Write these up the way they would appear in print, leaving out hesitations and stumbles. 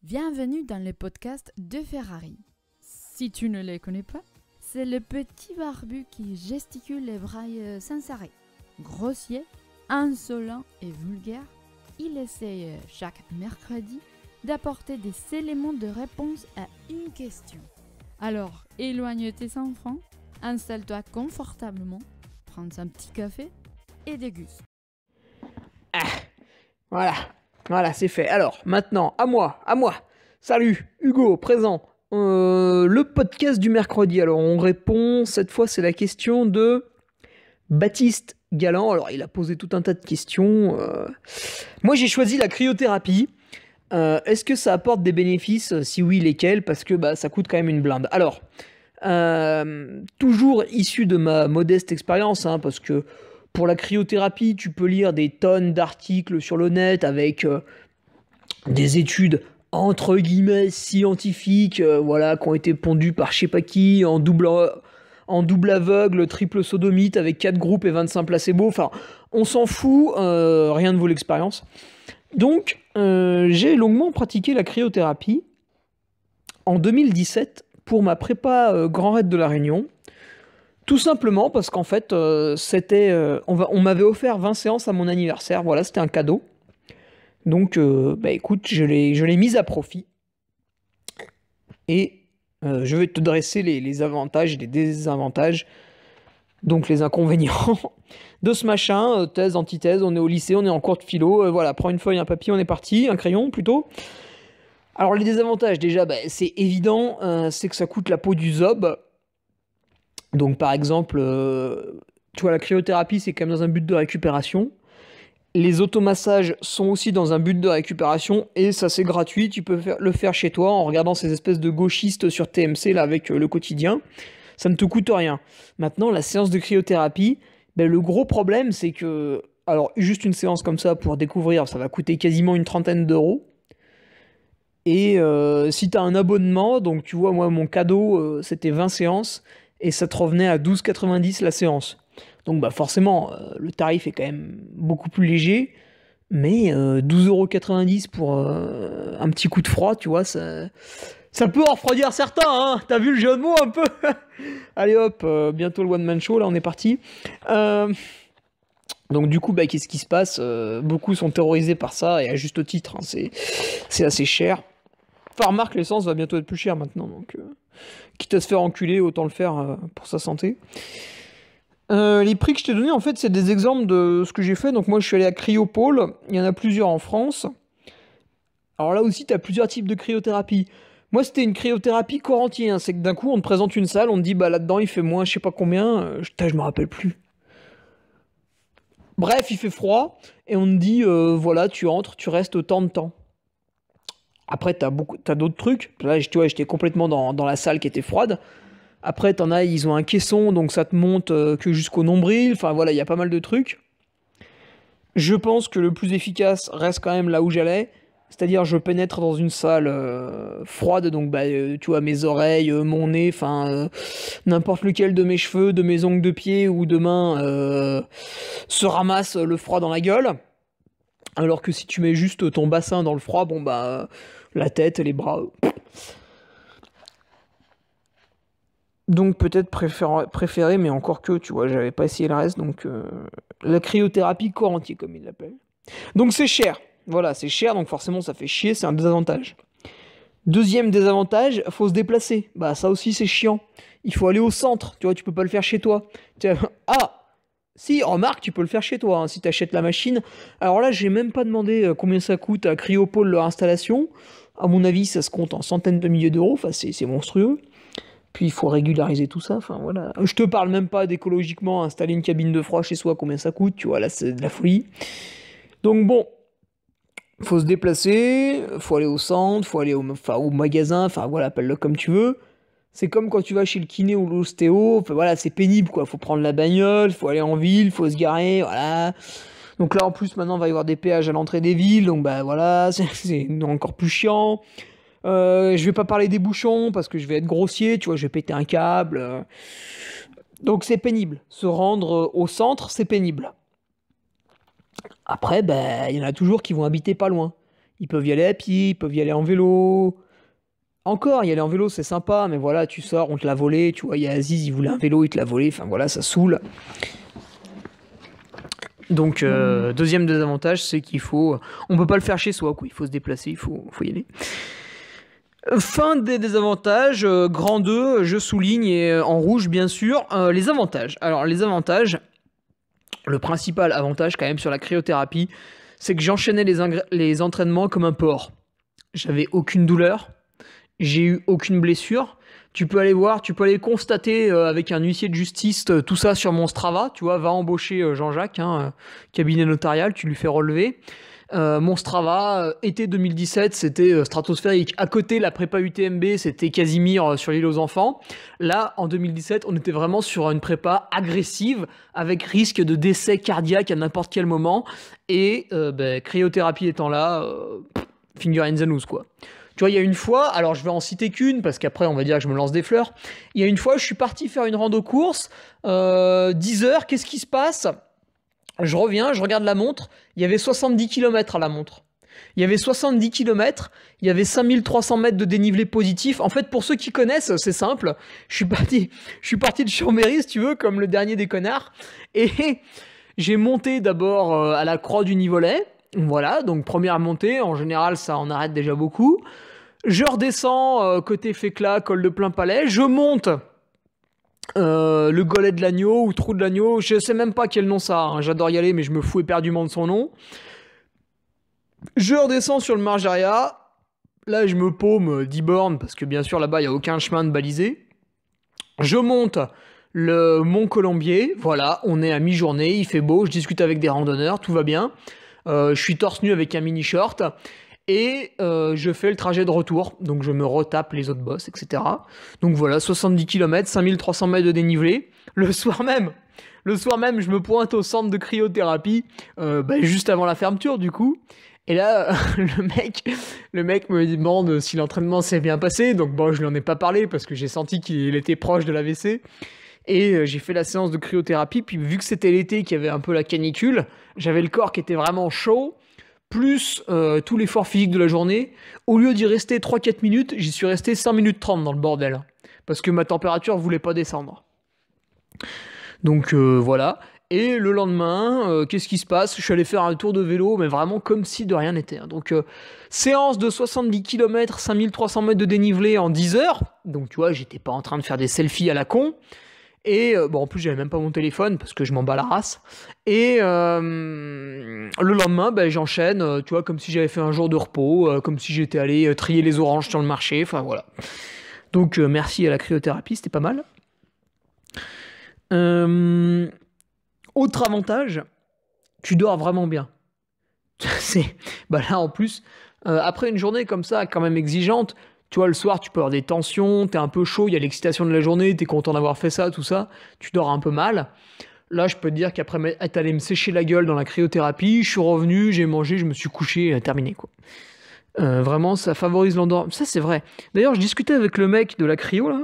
Bienvenue dans le podcast de Ferrari. Si tu ne les connais pas, c'est le petit barbu qui gesticule les bras sans arrêt. Grossier, insolent et vulgaire, il essaye chaque mercredi d'apporter des éléments de réponse à une question. Alors, éloigne tes enfants, installe-toi confortablement, prends un petit café et déguste. Voilà, c'est fait. Alors, maintenant, à moi. Salut, Hugo, présent. Le podcast du mercredi. Alors, on répond, cette fois, c'est la question de Baptiste Galland. Alors, il a posé tout un tas de questions. Moi, j'ai choisi la cryothérapie. Est-ce que ça apporte des bénéfices? Si oui, lesquels? Parce que ça coûte quand même une blinde. Alors, toujours issu de ma modeste expérience, parce que pour la cryothérapie, tu peux lire des tonnes d'articles sur le net avec des études entre guillemets scientifiques, qui ont été pondues par je sais pas qui, en double aveugle, triple sodomite, avec 4 groupes et 25 placebos. Enfin, on s'en fout, rien ne vaut l'expérience. Donc, j'ai longuement pratiqué la cryothérapie en 2017 pour ma prépa Grand Raid de la Réunion. Tout simplement parce qu'en fait, on m'avait offert 20 séances à mon anniversaire. Voilà, c'était un cadeau. Donc, écoute, je l'ai mise à profit. Et je vais te dresser les avantages et les désavantages, donc les inconvénients de ce machin. Thèse, antithèse, on est au lycée, on est en cours de philo. Voilà, prends une feuille, un papier, on est parti. Un crayon, plutôt. Alors, les désavantages, déjà, c'est évident. C'est que ça coûte la peau du zob. Donc, par exemple, tu vois, la cryothérapie, c'est quand même dans un but de récupération. Les automassages sont aussi dans un but de récupération, et ça, c'est gratuit. Tu peux le faire chez toi en regardant ces espèces de gauchistes sur TMC, là, avec le quotidien. Ça ne te coûte rien. Maintenant, la séance de cryothérapie, le gros problème, c'est que... Alors, juste une séance comme ça, pour découvrir, ça va coûter quasiment une trentaine d'euros. Et si tu as un abonnement, donc tu vois, moi, mon cadeau, c'était 20 séances, et ça te revenait à 12,90 la séance. Donc forcément, le tarif est quand même beaucoup plus léger, mais 12,90 € pour un petit coup de froid, tu vois, ça peut en refroidir certains, hein. T'as vu le jeu de mots un peu? Allez hop, bientôt le one-man show, là on est parti. Donc du coup, qu'est-ce qui se passe? Beaucoup sont terrorisés par ça, et à juste titre, hein, c'est assez cher. Enfin, remarque, l'essence va bientôt être plus chère maintenant, donc quitte à se faire enculer, autant le faire pour sa santé. Les prix que je t'ai donnés, en fait, c'est des exemples de ce que j'ai fait. Donc moi, je suis allé à Cryopole. Il y en a plusieurs en France. Alors là aussi, tu as plusieurs types de cryothérapie. Moi, c'était une cryothérapie corps entier. C'est que d'un coup, on te présente une salle, on te dit, là-dedans, il fait moins je sais pas combien. Je me rappelle plus. Bref, il fait froid. Et on te dit, voilà, tu entres, tu restes autant de temps. Après, t'as d'autres trucs. Là, tu vois, j'étais complètement dans la salle qui était froide. Après, t'en as, ils ont un caisson, donc ça te monte que jusqu'au nombril. Enfin, voilà, il y a pas mal de trucs. Je pense que le plus efficace reste quand même là où j'allais. C'est-à-dire, je pénètre dans une salle froide, donc, tu vois, mes oreilles, mon nez, enfin, n'importe lequel de mes cheveux, de mes ongles de pied ou de main se ramasse le froid dans la gueule. Alors que si tu mets juste ton bassin dans le froid, la tête, les bras... Donc peut-être préféré, mais encore que, tu vois, j'avais pas essayé le reste, donc la cryothérapie corps entier, comme ils l'appellent. Donc c'est cher, voilà, c'est cher, donc forcément ça fait chier, c'est un désavantage. Deuxième désavantage, faut se déplacer. Ça aussi c'est chiant. Il faut aller au centre, tu vois, tu peux pas le faire chez toi. Si, remarque, tu peux le faire chez toi, si t'achètes la machine. Alors là, j'ai même pas demandé combien ça coûte à Cryopole leur installation. À mon avis, ça se compte en centaines de milliers d'euros, enfin c'est monstrueux. Puis il faut régulariser tout ça, enfin voilà. Je te parle même pas d'écologiquement installer une cabine de froid chez soi, combien ça coûte, tu vois, là c'est de la folie. Donc bon, faut se déplacer, faut aller au centre, faut aller au magasin, enfin voilà, appelle-le comme tu veux. C'est comme quand tu vas chez le kiné ou l'ostéo, enfin voilà, c'est pénible quoi, faut prendre la bagnole, faut aller en ville, faut se garer, voilà. Donc là en plus maintenant il va y avoir des péages à l'entrée des villes, donc voilà, c'est encore plus chiant. Je vais pas parler des bouchons parce que je vais être grossier, tu vois, je vais péter un câble. Donc c'est pénible. Se rendre au centre, c'est pénible. Après, il y en a toujours qui vont habiter pas loin. Ils peuvent y aller à pied, ils peuvent y aller en vélo. Encore, y aller en vélo, c'est sympa, mais voilà, tu sors, on te l'a volé, tu vois, il y a Aziz, il voulait un vélo, il te l'a volé, enfin voilà, ça saoule. Donc, deuxième désavantage, c'est qu'il faut... On peut pas le faire chez soi, quoi. Il faut se déplacer, il faut y aller. Fin des désavantages, grand 2, je souligne, et en rouge, bien sûr, les avantages. Alors, les avantages, le principal avantage, quand même, sur la cryothérapie, c'est que j'enchaînais les entraînements comme un porc. J'avais aucune douleur, j'ai eu aucune blessure. Tu peux aller voir, tu peux aller constater avec un huissier de justice tout ça sur mon Strava. Tu vois, va embaucher Jean-Jacques, cabinet notarial, tu lui fais relever. Mon Strava, été 2017, c'était stratosphérique. À côté, la prépa UTMB, c'était Casimir sur l'île aux enfants. Là, en 2017, on était vraiment sur une prépa agressive, avec risque de décès cardiaque à n'importe quel moment. Et cryothérapie étant là, finger in the nose, quoi. Tu vois, il y a une fois, alors je vais en citer qu'une, parce qu'après on va dire que je me lance des fleurs. Il y a une fois, je suis parti faire une rando course, 10 heures, qu'est-ce qui se passe? Je reviens, je regarde la montre, il y avait 70 km à la montre. Il y avait 70 km, il y avait 5300 mètres de dénivelé positif. En fait, pour ceux qui connaissent, c'est simple. Je suis parti de Chambéry, si tu veux, comme le dernier des connards. Et j'ai monté d'abord à la croix du Nivolet. Voilà, donc première montée, en général, ça en arrête déjà beaucoup. Je redescends côté Fécla, col de Plein Palais. Je monte le Golet de l'Agneau ou Trou de l'Agneau. Je sais même pas quel nom ça a. J'adore y aller, mais je me fous éperdument de son nom. Je redescends sur le Margeria. Là, je me paume 10 bornes parce que bien sûr, là-bas, il n'y a aucun chemin de balisé. Je monte le Mont Colombier. Voilà, on est à mi-journée, il fait beau. Je discute avec des randonneurs, tout va bien. Je suis torse nu avec un mini-short. Et je fais le trajet de retour, donc je me retape les autres bosses, etc. Donc voilà, 70 km, 5300 mètres de dénivelé. Le soir même, je me pointe au centre de cryothérapie, juste avant la fermeture du coup. Et là, le mec me demande si l'entraînement s'est bien passé. Donc bon, je lui en ai pas parlé parce que j'ai senti qu'il était proche de l'AVC. Et j'ai fait la séance de cryothérapie. Puis vu que c'était l'été, qu'il y avait un peu la canicule, j'avais le corps qui était vraiment chaud. Plus tout l'effort physique de la journée, au lieu d'y rester 3-4 minutes, j'y suis resté 5 minutes 30 dans le bordel. Parce que ma température voulait pas descendre. Donc voilà. Et le lendemain, qu'est-ce qui se passe? Je suis allé faire un tour de vélo, mais vraiment comme si de rien n'était. Donc séance de 70 km, 5300 mètres de dénivelé en 10 heures. Donc tu vois, j'étais pas en train de faire des selfies à la con. Et en plus, j'avais même pas mon téléphone parce que je m'en bats la race. Et le lendemain, j'enchaîne, tu vois, comme si j'avais fait un jour de repos, comme si j'étais allé trier les oranges sur le marché. Enfin voilà. Donc merci à la cryothérapie, c'était pas mal. Autre avantage, tu dors vraiment bien. Là en plus, après une journée comme ça, quand même exigeante. Tu vois, le soir, tu peux avoir des tensions, t'es un peu chaud, il y a l'excitation de la journée, t'es content d'avoir fait ça, tout ça, tu dors un peu mal. Là, je peux te dire qu'après être allé me sécher la gueule dans la cryothérapie, je suis revenu, j'ai mangé, je me suis couché, terminé, quoi. Vraiment, ça favorise l'endormissement. Ça, c'est vrai. D'ailleurs, je discutais avec le mec de la cryo, là,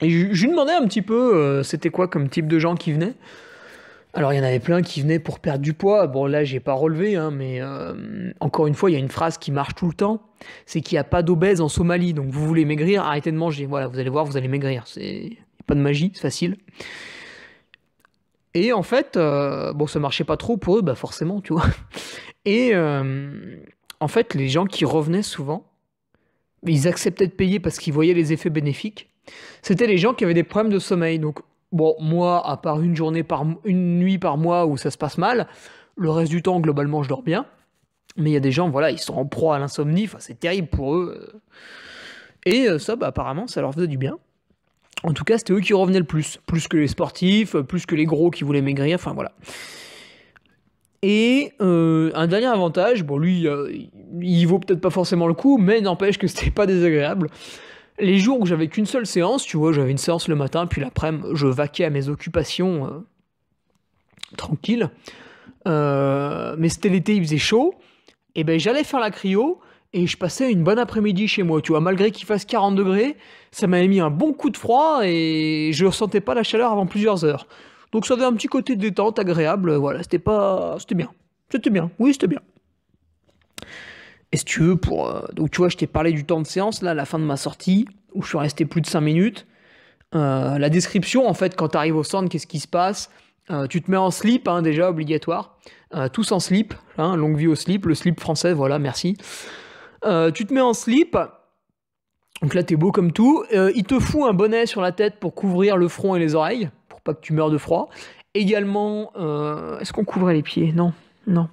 et je lui demandais un petit peu c'était quoi comme type de gens qui venaient. Alors, il y en avait plein qui venaient pour perdre du poids. Bon, là, j'ai pas relevé, mais encore une fois, il y a une phrase qui marche tout le temps, c'est qu'il n'y a pas d'obèses en Somalie. Donc, vous voulez maigrir, arrêtez de manger. Voilà, vous allez voir, vous allez maigrir. Il n'y a pas de magie, c'est facile. Et en fait, ça marchait pas trop pour eux, forcément, tu vois. Et en fait, les gens qui revenaient souvent, ils acceptaient de payer parce qu'ils voyaient les effets bénéfiques. C'était les gens qui avaient des problèmes de sommeil. Donc, bon, moi, à part une nuit par mois où ça se passe mal, le reste du temps, globalement, je dors bien. Mais il y a des gens, voilà, ils sont en proie à l'insomnie, enfin, c'est terrible pour eux. Et ça, apparemment, ça leur faisait du bien. En tout cas, c'était eux qui revenaient le plus. Plus que les sportifs, plus que les gros qui voulaient maigrir, enfin, voilà. Et un dernier avantage, bon, lui, il vaut peut-être pas forcément le coup, mais n'empêche que c'était pas désagréable. Les jours où j'avais qu'une seule séance, tu vois, j'avais une séance le matin, puis l'après-midi, je vaquais à mes occupations tranquilles. Mais c'était l'été, il faisait chaud. Et j'allais faire la cryo, et je passais une bonne après-midi chez moi. Tu vois, malgré qu'il fasse 40 degrés, ça m'avait mis un bon coup de froid, et je ressentais pas la chaleur avant plusieurs heures. Donc ça avait un petit côté de détente, agréable, voilà, c'était bien. C'était bien, oui, c'était bien. Et si tu veux, donc tu vois, je t'ai parlé du temps de séance, là, à la fin de ma sortie, où je suis resté plus de 5 minutes. La description, en fait, quand tu arrives au centre, qu'est-ce qui se passe? Tu te mets en slip, hein, déjà, obligatoire. Tous en slip, hein, longue vie au slip, le slip français, voilà, merci. Tu te mets en slip, donc là, t'es beau comme tout. Il te fout un bonnet sur la tête pour couvrir le front et les oreilles, pour pas que tu meurs de froid. Également, est-ce qu'on couvrait les pieds? Non, non.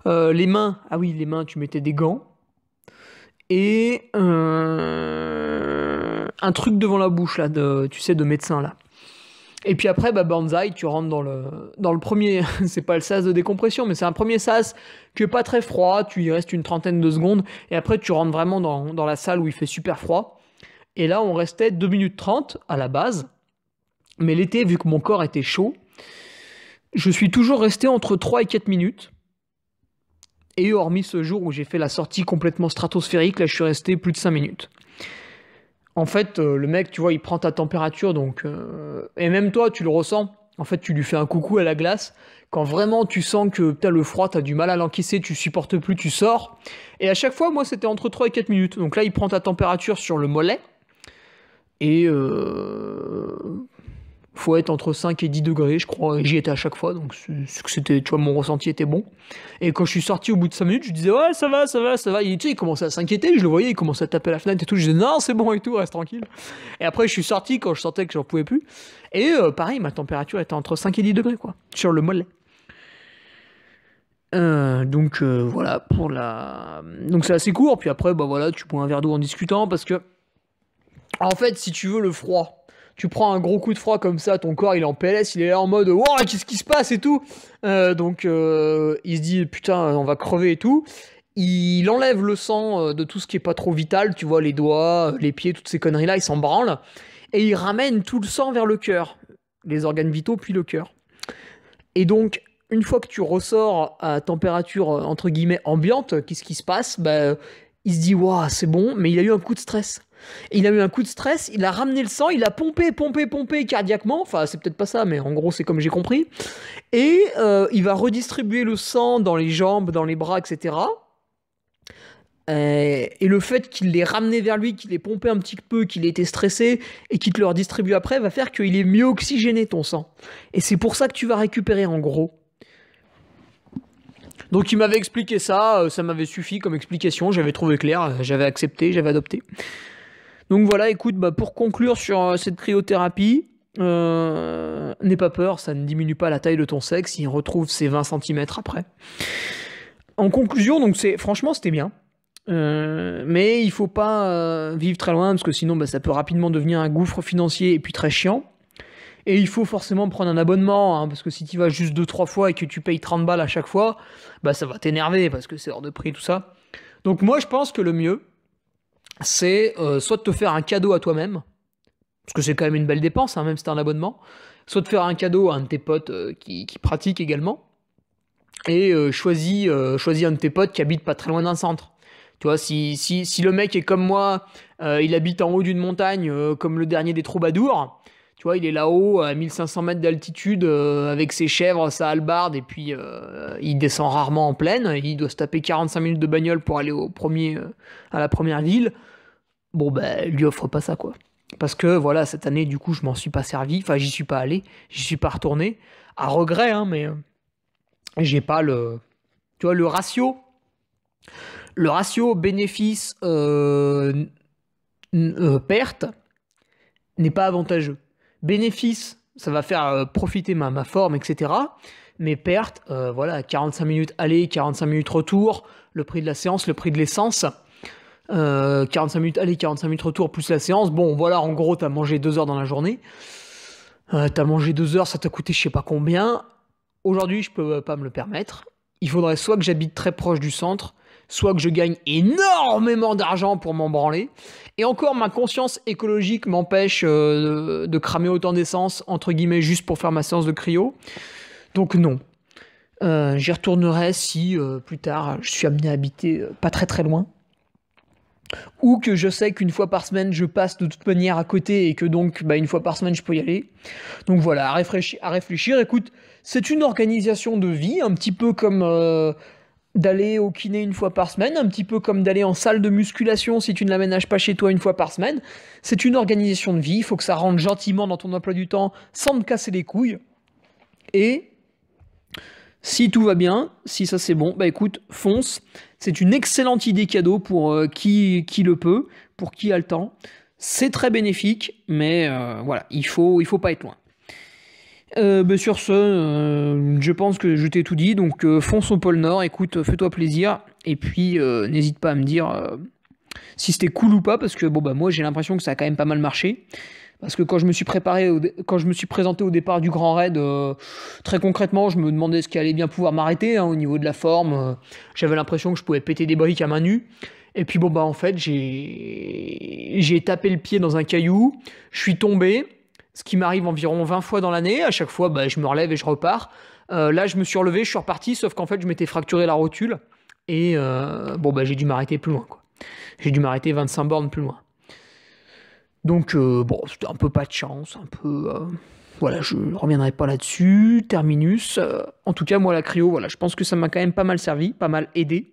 Les mains, ah oui, les mains, tu mettais des gants. Et un truc devant la bouche, là, tu sais, de médecin, là. Et puis après, banzai, tu rentres dans le premier, c'est pas le sas de décompression, mais c'est un premier sas qui est pas très froid, tu y restes une trentaine de secondes, et après tu rentres vraiment dans la salle où il fait super froid. Et là, on restait 2 minutes 30 à la base, mais l'été, vu que mon corps était chaud, je suis toujours resté entre 3 et 4 minutes. Et hormis ce jour où j'ai fait la sortie complètement stratosphérique, là je suis resté plus de 5 minutes. En fait, le mec, tu vois, il prend ta température, donc... et même toi, tu le ressens. En fait, tu lui fais un coucou à la glace. Quand vraiment tu sens que t'as le froid, t'as du mal à l'encaisser, tu supportes plus, tu sors. Et à chaque fois, moi, c'était entre 3 et 4 minutes. Donc là, il prend ta température sur le mollet. Et... faut être entre 5 et 10 degrés, je crois. J'y étais à chaque fois, donc c'était, tu vois, mon ressenti était bon. Et quand je suis sorti au bout de 5 minutes, je disais, ouais, ça va, ça va, ça va. Tu sais, il commençait à s'inquiéter, je le voyais, il commençait à taper à la fenêtre et tout. Je disais, non, c'est bon et tout, reste tranquille. Et après, je suis sorti quand je sentais que j'en pouvais plus. Et pareil, ma température était entre 5 et 10 degrés, quoi, sur le mollet. Donc voilà, pour la... Donc c'est assez court, puis après, voilà, tu bois un verre d'eau en discutant, parce que... En fait, si tu veux le froid... Tu prends un gros coup de froid comme ça, ton corps il est en PLS, il est là en mode wow, qu'est-ce qui se passe et tout. Donc il se dit putain, on va crever et tout. Il enlève le sang de tout ce qui est pas trop vital, tu vois, les doigts, les pieds, toutes ces conneries là, il s'en branle. Et il ramène tout le sang vers le cœur, les organes vitaux puis le cœur. Et donc, une fois que tu ressors à température entre guillemets ambiante, qu'est-ce qui se passe? Il se dit waouh, c'est bon, mais il a eu un coup de stress. Et il a eu un coup de stress, il a ramené le sang, il a pompé cardiaquement, enfin c'est peut-être pas ça, mais en gros c'est comme j'ai compris, et il va redistribuer le sang dans les jambes, dans les bras, etc. Et le fait qu'il l'ait ramené vers lui, qu'il l'ait pompé un petit peu, qu'il ait été stressé, et qu'il te le redistribue après, va faire qu'il est mieux oxygéné ton sang. Et c'est pour ça que tu vas récupérer en gros. Donc il m'avait expliqué ça, ça m'avait suffi comme explication, j'avais trouvé clair, j'avais accepté, j'avais adopté. Donc voilà, écoute, pour conclure sur cette cryothérapie, n'aie pas peur, ça ne diminue pas la taille de ton sexe, il retrouve ses 20 cm après. En conclusion, donc franchement c'était bien, mais il faut pas vivre très loin, parce que sinon ça peut rapidement devenir un gouffre financier et puis très chiant. Et il faut forcément prendre un abonnement, hein, parce que si tu vas juste 2-3 fois et que tu payes 30 balles à chaque fois, ça va t'énerver, parce que c'est hors de prix, tout ça. Donc moi je pense que le mieux, c'est soit de te faire un cadeau à toi-même, parce que c'est quand même une belle dépense, hein, même si t'as un abonnement, soit de faire un cadeau à un de tes potes qui pratique également, et choisis un de tes potes qui habite pas très loin d'un centre. Tu vois, si le mec est comme moi, il habite en haut d'une montagne, comme le dernier des troubadours, tu vois, il est là-haut, à 1500 mètres d'altitude, avec ses chèvres, sa hallebarde, et puis il descend rarement en plaine, il doit se taper 45 minutes de bagnole pour aller à la première ville. Bon, lui offre pas ça, quoi. Parce que, voilà, cette année, du coup, je m'en suis pas servi, enfin, j'y suis pas allé, j'y suis pas retourné, à regret, hein, mais j'ai pas tu vois, le ratio bénéfice perte n'est pas avantageux. Bénéfice, ça va faire profiter ma forme, etc. Mais perte, voilà, 45 minutes aller, 45 minutes retour, le prix de la séance, le prix de l'essence, 45 minutes aller, 45 minutes retour, plus la séance. Bon, voilà, en gros, t'as mangé 2 heures dans la journée. T'as mangé 2 heures, ça t'a coûté je sais pas combien. Aujourd'hui, je peux pas me le permettre. Il faudrait soit que j'habite très proche du centre, soit que je gagne énormément d'argent pour m'en branler. Et encore, ma conscience écologique m'empêche de cramer autant d'essence, entre guillemets, juste pour faire ma séance de cryo. Donc non. J'y retournerai si, plus tard, je suis amené à habiter pas très très loin. Ou que je sais qu'une fois par semaine, je passe de toute manière à côté et que donc, une fois par semaine, je peux y aller. Donc voilà, à réfléchir. Écoute, c'est une organisation de vie, un petit peu comme d'aller au kiné une fois par semaine, un petit peu comme d'aller en salle de musculation si tu ne l'aménages pas chez toi une fois par semaine. C'est une organisation de vie, il faut que ça rentre gentiment dans ton emploi du temps sans te casser les couilles. Et si tout va bien, si ça c'est bon, bah écoute, fonce. C'est une excellente idée cadeau pour qui le peut, pour qui a le temps. C'est très bénéfique, mais voilà, il faut pas être loin. Sur ce, je pense que je t'ai tout dit, donc fonce au pôle Nord, écoute, fais-toi plaisir, et puis n'hésite pas à me dire si c'était cool ou pas, parce que moi j'ai l'impression que ça a quand même pas mal marché. Parce que quand je me suis présenté au départ du Grand Raid, très concrètement, je me demandais ce qui allait bien pouvoir m'arrêter au niveau de la forme. J'avais l'impression que je pouvais péter des briques à main nue. Et puis en fait, j'ai tapé le pied dans un caillou, je suis tombé, ce qui m'arrive environ 20 fois dans l'année. À chaque fois, je me relève et je repars. Là, je me suis relevé, je suis reparti, sauf qu'en fait, je m'étais fracturé la rotule. Et j'ai dû m'arrêter plus loin, quoi. J'ai dû m'arrêter 25 bornes plus loin. Donc, c'était un peu pas de chance, un peu... voilà, je reviendrai pas là-dessus, terminus. En tout cas, moi, la cryo, voilà, je pense que ça m'a quand même pas mal servi, pas mal aidé.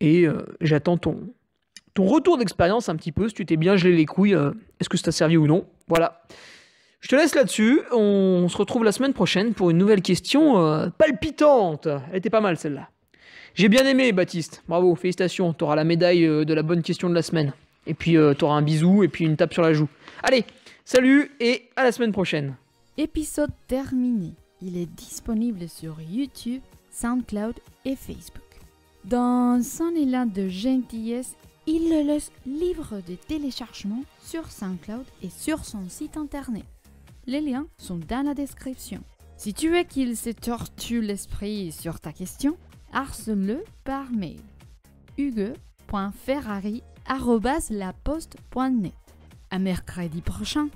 Et j'attends ton retour d'expérience un petit peu, si tu t'es bien gelé les couilles, est-ce que ça t'a servi ou non. Voilà. Je te laisse là-dessus, on se retrouve la semaine prochaine pour une nouvelle question palpitante. Elle était pas mal, celle-là. J'ai bien aimé, Baptiste. Bravo, félicitations, t'auras la médaille de la bonne question de la semaine. Et puis t'auras un bisou et puis une tape sur la joue. Allez, salut et à la semaine prochaine. Épisode terminé. Il est disponible sur YouTube, SoundCloud et Facebook. Dans son élan de gentillesse, il le laisse libre de téléchargement sur SoundCloud et sur son site internet. Les liens sont dans la description. Si tu veux qu'il se tortue l'esprit sur ta question, harcèle-le par mail. hugo.ferrari@laposte.net. À mercredi prochain.